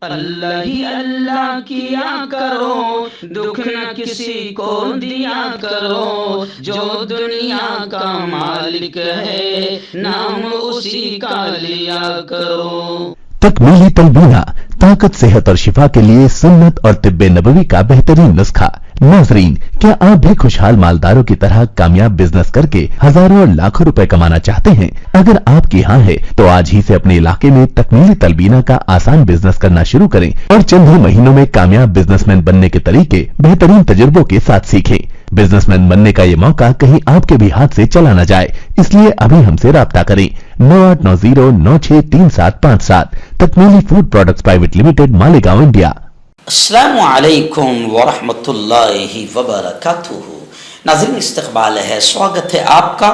اللہ ہی اللہ کیا کرو، دکھ نہ کسی کو دیا کرو، جو دنیا کا مالک ہے نام اسی کا لیا کرو۔ تکمیلی تلبینہ، طاقت، صحت اور شفا کے لیے سنت اور طب نبوی کا بہترین نسخہ۔ ناظرین، کیا آپ بھی خوشحال مالداروں کی طرح کامیاب بزنس کر کے ہزاروں اور لاکھوں روپے کمانا چاہتے ہیں؟ اگر آپ کی ہاں ہے تو آج ہی سے اپنے علاقے میں تکمیلی تلبینہ کا آسان بزنس کرنا شروع کریں اور چند ہی مہینوں میں کامیاب بزنس مین بننے کے طریقے بہترین تجربوں کے ساتھ سیکھیں۔ بزنس مین بننے کا یہ موقع کہیں آپ کے بھی ہاتھ سے چلا نہ جائے، اس لیے ابھی ہم سے رابطہ کریں۔ 9890963757 تکمیلی food products private limited, Malegaon, India. السلام علیکم ورحمۃ اللہ وبرکاتہ۔ ناظرین، استقبال ہے، سواگت ہے آپ کا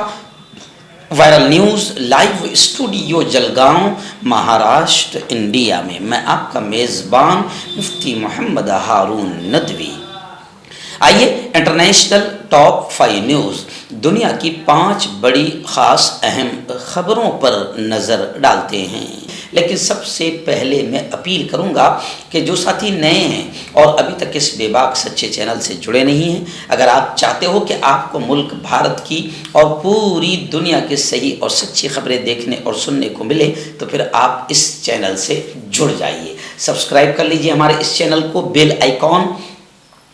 viral news live studio Jalgaon, Maharashtra, India میں۔ میں آپ کا میزبان مفتی محمد ہارون ندوی۔ آئیے انٹرنیشنل ٹاپ 5 نیوز، دنیا کی 5 بڑی خاص اہم خبروں پر نظر ڈالتے ہیں۔ لیکن سب سے پہلے میں اپیل کروں گا کہ جو ساتھی نئے ہیں اور ابھی تک اس بے باک سچے چینل سے جڑے نہیں ہیں، اگر آپ چاہتے ہو کہ آپ کو ملک بھارت کی اور پوری دنیا کی صحیح اور سچی خبریں دیکھنے اور سننے کو ملے تو پھر آپ اس چینل سے جڑ جائیے۔ سبسکرائب کر لیجئے ہمارے اس چینل کو، بیل آئیکن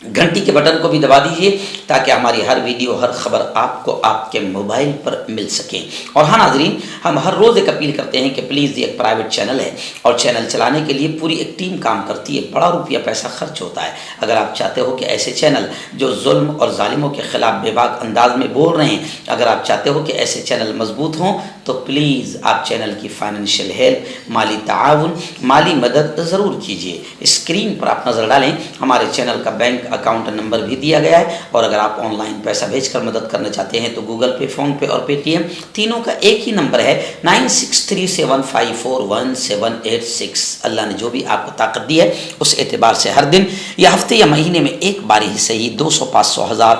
گھنٹی کے بٹن کو بھی دبا دیجئے تاکہ ہماری ہر ویڈیو، ہر خبر آپ کو آپ کے موبائل پر مل سکے۔ اور ہاں ناظرین، ہم ہر روز ایک اپیل کرتے ہیں کہ پلیز، یہ ایک پرائیویٹ چینل ہے اور چینل چلانے کے لیے پوری ایک ٹیم کام کرتی ہے، بڑا روپیہ پیسہ خرچ ہوتا ہے۔ اگر آپ چاہتے ہو کہ ایسے چینل جو ظلم اور ظالموں کے خلاف بے باک انداز میں بول رہے ہیں، اگر آپ چاہتے ہو کہ ایسے چینل مضبوط ہوں تو پلیز آپ چینل کی فائنینشیل ہیلپ، مالی تعاون، مالی مدد ضرور کیجیے۔ اسکرین پر آپ نظر ڈالیں، ہمارے چینل کا بینک اکاؤنٹ نمبر بھی دیا گیا ہے، اور اگر آپ آن لائن پیسہ بھیج کر مدد کرنا چاہتے ہیں تو گوگل پے، فون پے اور پے ٹی ایم تینوں کا ایک ہی نمبر ہے، 9637541786۔ اللہ نے جو بھی آپ کو طاقت دی ہے اس اعتبار سے ہر دن یا ہفتے یا مہینے میں ایک بار ہی صحیح 200، 500، 1000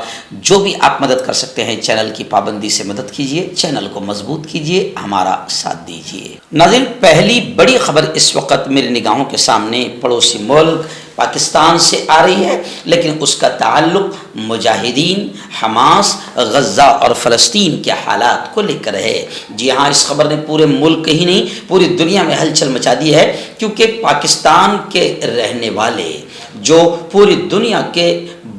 جو بھی آپ مدد کر سکتے ہیں، چینل کی پابندی سے مدد کیجیے، چینل کو مضبوط کیجیے، ہمارا ساتھ دیجیے۔ ناظرین، پہلی بڑی خبر اس وقت میری نگاہوں کے سامنے پڑوسی ملک پاکستان سے آ رہی ہے، لیکن اس کا تعلق مجاہدین، حماس، غزہ اور فلسطین کے حالات کو لے کر ہے۔ جی ہاں، اس خبر نے پورے ملک ہی نہیں پوری دنیا میں ہلچل مچا دی ہے، کیونکہ پاکستان کے رہنے والے جو پوری دنیا کے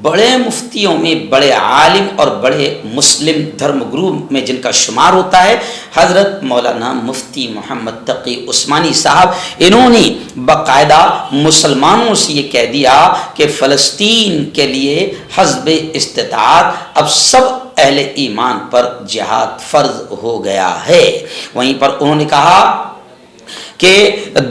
بڑے مفتیوں میں بڑے عالم اور بڑے مسلم دھرم گرو میں جن کا شمار ہوتا ہے، حضرت مولانا مفتی محمد تقی عثمانی صاحب، انہوں نے باقاعدہ مسلمانوں سے یہ کہہ دیا کہ فلسطین کے لیے حسب استطاعت اب سب اہل ایمان پر جہاد فرض ہو گیا ہے۔ وہیں پر انہوں نے کہا کہ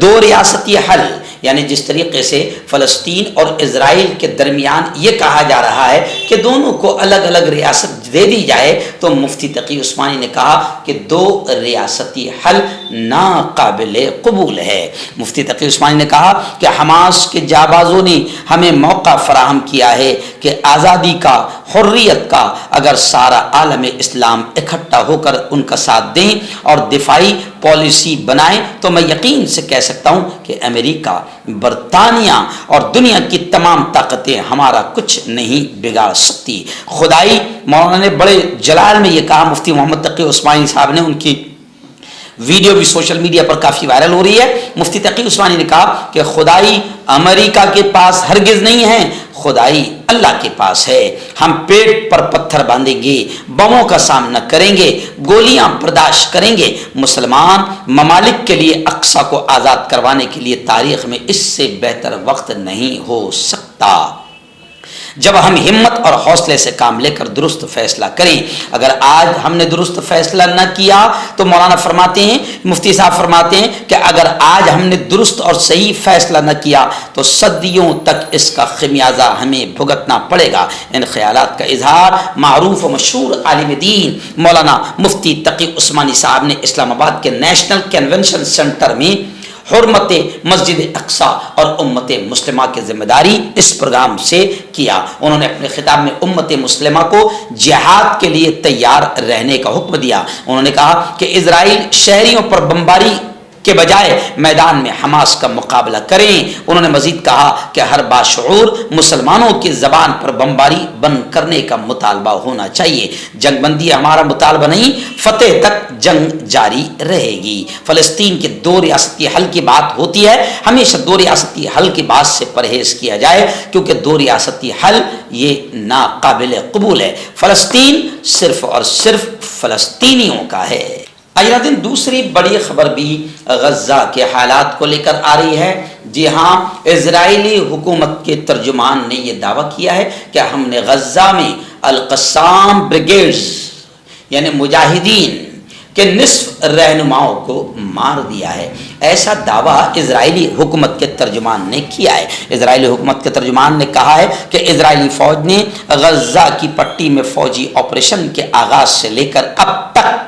2 ریاستی حل، یعنی جس طریقے سے فلسطین اور اسرائیل کے درمیان یہ کہا جا رہا ہے کہ دونوں کو الگ الگ ریاست دے دی جائے، تو مفتی تقی عثمانی نے کہا کہ 2 ریاستی حل ناقابل قبول ہے۔ مفتی تقی عثمانی نے کہا کہ حماس کے جابازوں نے ہمیں موقع فراہم کیا ہے کہ آزادی کا، حریت کا اگر سارا عالم اسلام اکٹھا ہو کر ان کا ساتھ دیں اور دفاعی پالیسی بنائیں تو میں یقین سے کہہ سکتا ہوں کہ امریکہ، برطانیہ اور دنیا کی تمام طاقتیں ہمارا کچھ نہیں بگاڑ سکتی۔ خدائی، مولانا نے بڑے جلال میں یہ کہا، مفتی محمد تقی عثمانی صاحب نے، ان کی ویڈیو بھی سوشل میڈیا پر کافی وائرل ہو رہی ہے۔ مفتی تقی عثمانی نے کہا کہ خدائی امریکہ کے پاس ہرگز نہیں ہے، خدائی اللہ کے پاس ہے۔ ہم پیٹ پر پتھر باندھیں گے، بموں کا سامنا کریں گے، گولیاں برداشت کریں گے۔ مسلمان ممالک کے لیے اقصی کو آزاد کروانے کے لیے تاریخ میں اس سے بہتر وقت نہیں ہو سکتا جب ہم ہمت اور حوصلے سے کام لے کر درست فیصلہ کریں۔ اگر آج ہم نے درست فیصلہ نہ کیا تو مولانا فرماتے ہیں، مفتی صاحب فرماتے ہیں کہ اگر آج ہم نے درست اور صحیح فیصلہ نہ کیا تو صدیوں تک اس کا خمیازہ ہمیں بھگتنا پڑے گا۔ ان خیالات کا اظہار معروف و مشہور عالم دین مولانا مفتی تقی عثمانی صاحب نے اسلام آباد کے نیشنل کنونشن سینٹر میں حرمت مسجد اقصی اور امت مسلمہ کی ذمہ داری اس پروگرام سے کیا۔ انہوں نے اپنے خطاب میں امت مسلمہ کو جہاد کے لیے تیار رہنے کا حکم دیا۔ انہوں نے کہا کہ اسرائیل شہریوں پر بمباری کے بجائے میدان میں حماس کا مقابلہ کریں۔ انہوں نے مزید کہا کہ ہر باشعور مسلمانوں کی زبان پر بمباری بند کرنے کا مطالبہ ہونا چاہیے۔ جنگ بندی ہمارا مطالبہ نہیں، فتح تک جنگ جاری رہے گی۔ فلسطین کے دو ریاستی حل کی بات ہوتی ہے، ہمیشہ دو ریاستی حل کی بات سے پرہیز کیا جائے، کیونکہ دو ریاستی حل یہ ناقابل قبول ہے۔ فلسطین صرف اور صرف فلسطینیوں کا ہے۔ دن دوسری بڑی خبر بھی غزہ کے حالات کو لے کر آ رہی ہے۔ جی ہاں، اسرائیلی حکومت کے ترجمان نے یہ دعویٰ کیا ہے کہ ہم نے غزہ میں القسام بریگیڈز یعنی مجاہدین کے نصف رہنماؤں کو مار دیا ہے۔ ایسا دعویٰ اسرائیلی حکومت کے ترجمان نے کیا ہے۔ اسرائیلی حکومت کے ترجمان نے کہا ہے کہ اسرائیلی فوج نے غزہ کی پٹی میں فوجی آپریشن کے آغاز سے لے کر اب تک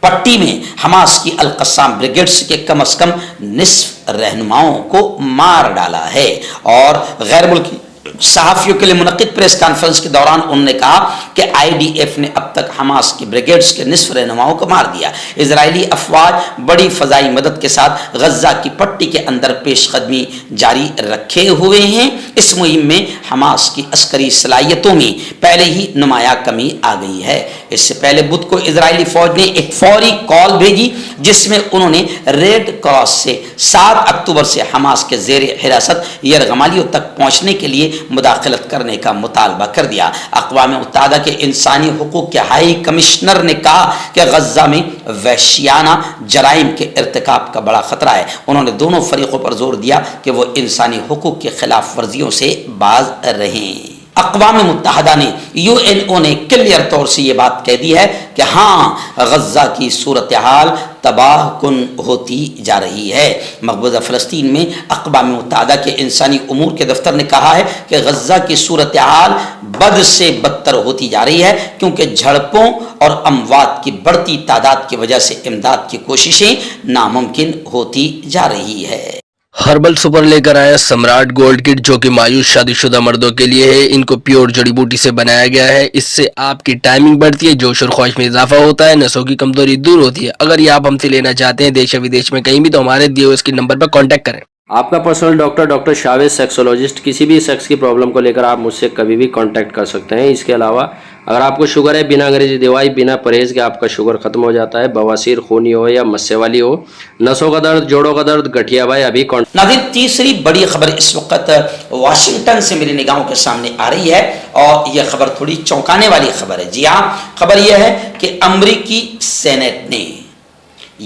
پٹی میں حماس کی القسام بریگیڈز کے کم از کم نصف رہنماؤں کو مار ڈالا ہے۔ اور غیر ملکی صحافیوں کے لیے منعقد پریس کانفرنس کے دوران انہوں نے کہا کہ IDF نے اب تک حماس کی بریگیڈز کے نصف رہنماؤں کو مار دیا۔ اسرائیلی افواج بڑی فضائی مدد کے ساتھ غزہ کی پٹی کے اندر پیش قدمی جاری رکھے ہوئے ہیں۔ اس مہم میں حماس کی عسکری صلاحیتوں میں پہلے ہی نمایاں کمی آ گئی ہے۔ اس سے پہلے بدھ کو اسرائیلی فوج نے ایک فوری کال بھیجی جس میں انہوں نے ریڈ کراس سے 7 اکتوبر سے حماس کے زیر حراست یرغمالیوں تک پہنچنے کے لیے مداخلت کرنے کا مطالبہ کر دیا۔ اقوام متحدہ کے انسانی حقوق کے ہائی کمشنر نے کہا کہ غزہ میں وحشیانہ جرائم کے ارتکاب کا بڑا خطرہ ہے۔ انہوں نے دونوں فریقوں پر زور دیا کہ وہ انسانی حقوق کی خلاف ورزیوں سے باز رہیں۔ اقوام متحدہ نے UNO نے کلیئر طور سے یہ بات کہہ دی ہے کہ ہاں، غزہ کی صورتحال تباہ کن ہوتی جا رہی ہے۔ مقبوضہ فلسطین میں اقوام متحدہ کے انسانی امور کے دفتر نے کہا ہے کہ غزہ کی صورتحال بد سے بدتر ہوتی جا رہی ہے، کیونکہ جھڑپوں اور اموات کی بڑھتی تعداد کی وجہ سے امداد کی کوششیں ناممکن ہوتی جا رہی ہے۔ ہربل سپر لے کر آیا سمراٹ گولڈ کٹ، جو کہ مایوس شادی شدہ مردوں کے لیے ہے۔ ان کو پیور جڑی بوٹی سے بنایا گیا ہے۔ اس سے آپ کی ٹائمنگ بڑھتی ہے، جوش اور خواہش میں اضافہ ہوتا ہے، نسوں کی کمزوری دور ہوتی ہے۔ اگر یہ آپ ہم سے لینا چاہتے ہیں دیش و ودیش میں کہیں بھی، تو ہمارے دیے ہوئے اس کے نمبر پر کانٹیکٹ کریں۔ آپ کا پرسنل ڈاکٹر شاویز سیکسولوجسٹ، کسی بھی سیکس کی پرابلم کو لے کر آپ مجھ سے کبھی بھی کانٹیکٹ کر سکتے ہیں۔ اس کے علاوہ اگر آپ کو شوگر ہے، بنا انگریزی دوائی، بنا پرہیز کے آپ کا شوگر ختم ہو جاتا ہے، بواسیر خونی ہو یا مسے والی ہو، نسوں کا درد، جوڑوں کا درد، گٹھیا بھائی، ابھی ناظرین، تیسری بڑی خبر اس وقت واشنگٹن سے میری نگاہوں کے سامنے آ رہی ہے، اور یہ خبر تھوڑی چونکانے والی خبر ہے۔ جی ہاں، خبر یہ ہے کہ امریکی سینٹ نے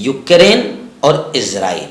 یوکرین اور اسرائیل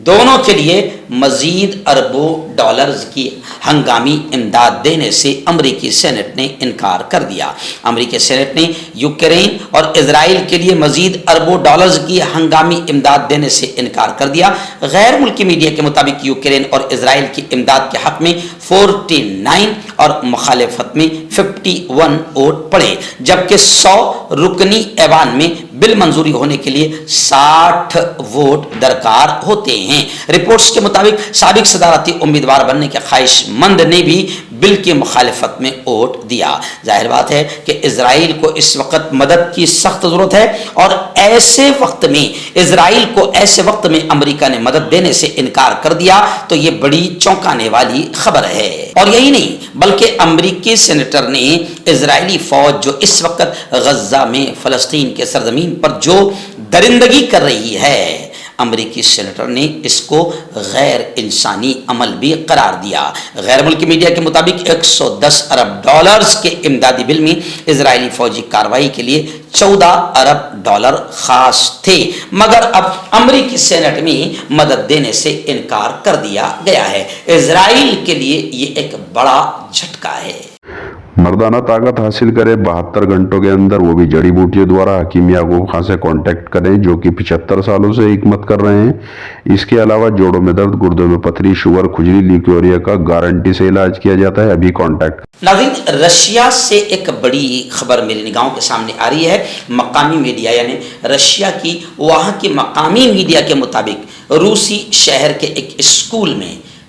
دونوں کے لیے مزید اربوں ڈالرز کی ہنگامی امداد دینے سے امریکی سینٹ نے انکار کر دیا۔ امریکی سینٹ نے یوکرین اور اسرائیل کے لیے مزید اربوں ڈالرز کی ہنگامی امداد دینے سے انکار کر دیا۔ غیر ملکی میڈیا کے مطابق یوکرین اور اسرائیل کی امداد کے حق میں 49 اور مخالفت میں 51 ووٹ پڑے، جبکہ 100 رکنی ایوان میں بل منظوری ہونے کے لیے 60 ووٹ درکار ہوتے ہیں۔ رپورٹس کے مطابق سابق صدارتی امیدوار بننے کے خواہش مند نے بھی بل کی مخالفت میں ووٹ دیا۔ ظاہر بات ہے کہ اسرائیل کو اس وقت مدد کی سخت ضرورت ہے، اور ایسے وقت میں اسرائیل کو ایسے وقت میں امریکہ نے مدد دینے سے انکار کر دیا تو یہ بڑی چونکانے والی خبر ہے۔ اور یہی نہیں، بلکہ امریکی سینیٹر نے اسرائیلی فوج جو اس وقت غزہ میں فلسطین کے سرزمین پر جو درندگی کر رہی ہے، امریکی سینیٹر نے اس کو غیر انسانی عمل بھی قرار دیا۔ غیر ملکی میڈیا کے مطابق 110 ارب ڈالرز کے امدادی بل میں اسرائیلی فوجی کارروائی کے لیے 14 ارب ڈالر خاص تھے، مگر اب امریکی سینٹ میں مدد دینے سے انکار کر دیا گیا ہے۔ اسرائیل کے لیے یہ ایک بڑا جھٹکا ہے۔ مردانہ طاقت حاصل کرے 72 گھنٹوں کے اندر، وہ بھی جڑی بوٹیوں دوارا۔ حکیم یعقوب خان سے کانٹیکٹ کریں، جو کہ 75 سالوں سے حکمت کر رہے ہیں۔ اس کے علاوہ جوڑوں میں درد، گردوں میں پتھری، شوگر، کھجلی، لیکوریا کا گارنٹی سے علاج کیا جاتا ہے۔ ابھی کانٹیکٹ۔ ناظرین، رشیا سے ایک بڑی خبر میری نگاہوں کے سامنے آ رہی ہے۔ مقامی میڈیا یعنی رشیا کی وہاں کی مقامی میڈیا کے مطابق روسی شہر کے ایک اسکول میں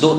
2